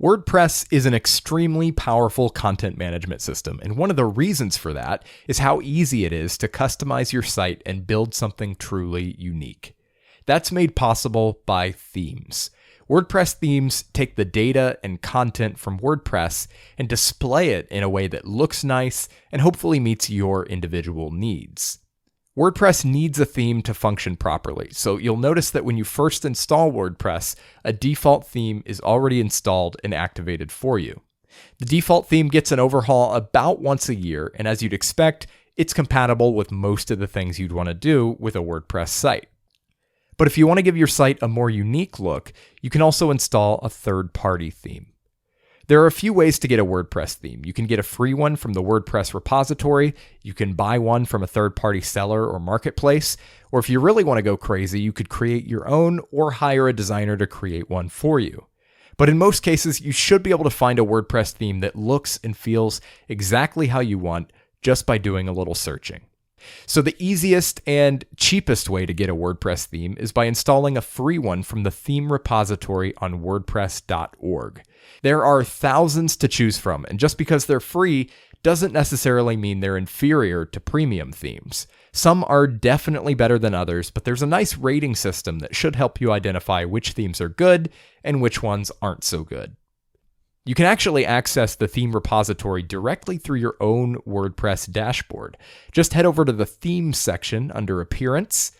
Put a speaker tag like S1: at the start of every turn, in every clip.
S1: WordPress is an extremely powerful content management system, and one of the reasons for that is how easy it is to customize your site and build something truly unique. That's made possible by themes. WordPress themes take the data and content from WordPress and display it in a way that looks nice and hopefully meets your individual needs. WordPress needs a theme to function properly, so you'll notice that when you first install WordPress, a default theme is already installed and activated for you. The default theme gets an overhaul about once a year, and as you'd expect, it's compatible with most of the things you'd want to do with a WordPress site. But if you want to give your site a more unique look, you can also install a third-party theme. There are a few ways to get a WordPress theme. You can get a free one from the WordPress repository, you can buy one from a third-party seller or marketplace, or if you really want to go crazy, you could create your own or hire a designer to create one for you. But in most cases, you should be able to find a WordPress theme that looks and feels exactly how you want just by doing a little searching. So the easiest and cheapest way to get a WordPress theme is by installing a free one from the theme repository on wordpress.org. There are thousands to choose from, and just because they're free doesn't necessarily mean they're inferior to premium themes. Some are definitely better than others, but there's a nice rating system that should help you identify which themes are good and which ones aren't so good. You can actually access the theme repository directly through your own WordPress dashboard. Just head over to the Themes section under Appearance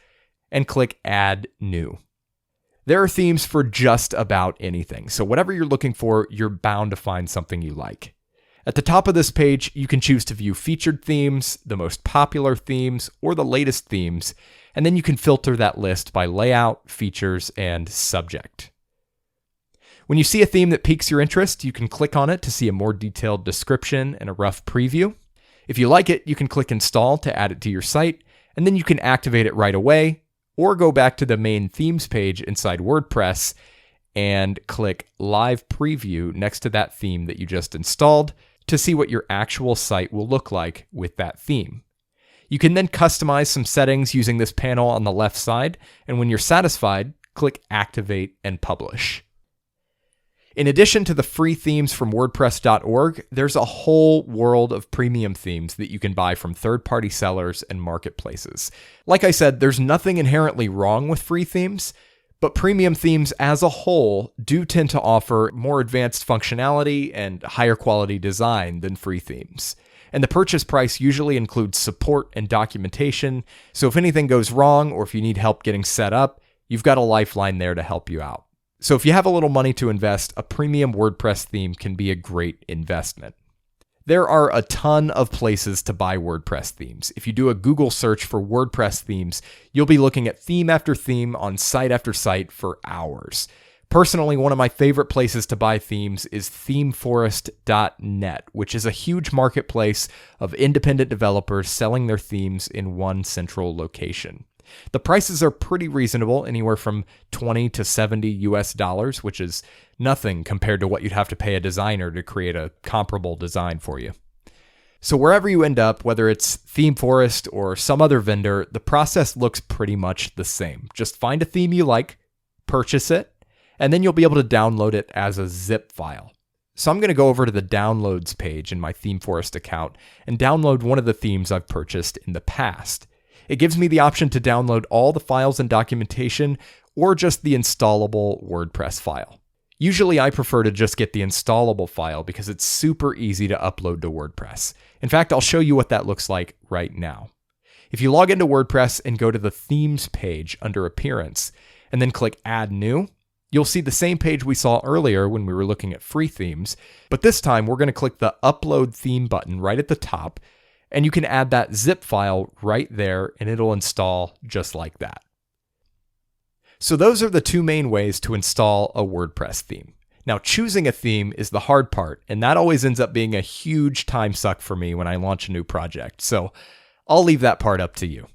S1: and click Add New. There are themes for just about anything, so whatever you're looking for, you're bound to find something you like. At the top of this page, you can choose to view featured themes, the most popular themes, or the latest themes, and then you can filter that list by layout, features, and subject. When you see a theme that piques your interest, you can click on it to see a more detailed description and a rough preview. If you like it, you can click Install to add it to your site, and then you can activate it right away, or go back to the main themes page inside WordPress and click Live Preview next to that theme that you just installed to see what your actual site will look like with that theme. You can then customize some settings using this panel on the left side, and when you're satisfied, click Activate and Publish. In addition to the free themes from WordPress.org, there's a whole world of premium themes that you can buy from third-party sellers and marketplaces. Like I said, there's nothing inherently wrong with free themes, but premium themes as a whole do tend to offer more advanced functionality and higher quality design than free themes. And the purchase price usually includes support and documentation, so if anything goes wrong or if you need help getting set up, you've got a lifeline there to help you out. So if you have a little money to invest, a premium WordPress theme can be a great investment. There are a ton of places to buy WordPress themes. If you do a Google search for WordPress themes, you'll be looking at theme after theme on site after site for hours. Personally, one of my favorite places to buy themes is themeforest.net, which is a huge marketplace of independent developers selling their themes in one central location. The prices are pretty reasonable, anywhere from $20 to $70 US, which is nothing compared to what you'd have to pay a designer to create a comparable design for you. So wherever you end up, whether it's ThemeForest or some other vendor, the process looks pretty much the same. Just find a theme you like, purchase it, and then you'll be able to download it as a zip file. So I'm going to go over to the Downloads page in my ThemeForest account and download one of the themes I've purchased in the past. It gives me the option to download all the files and documentation or just the installable WordPress file. Usually I prefer to just get the installable file because it's super easy to upload to WordPress. In fact, I'll show you what that looks like right now. If you log into WordPress and go to the Themes page under Appearance and then click Add New, you'll see the same page we saw earlier when we were looking at free themes, but this time we're going to click the Upload Theme button right at the top, and you can add that zip file right there and it'll install just like that. So those are the two main ways to install a WordPress theme. Now, choosing a theme is the hard part, and that always ends up being a huge time suck for me when I launch a new project. So I'll leave that part up to you.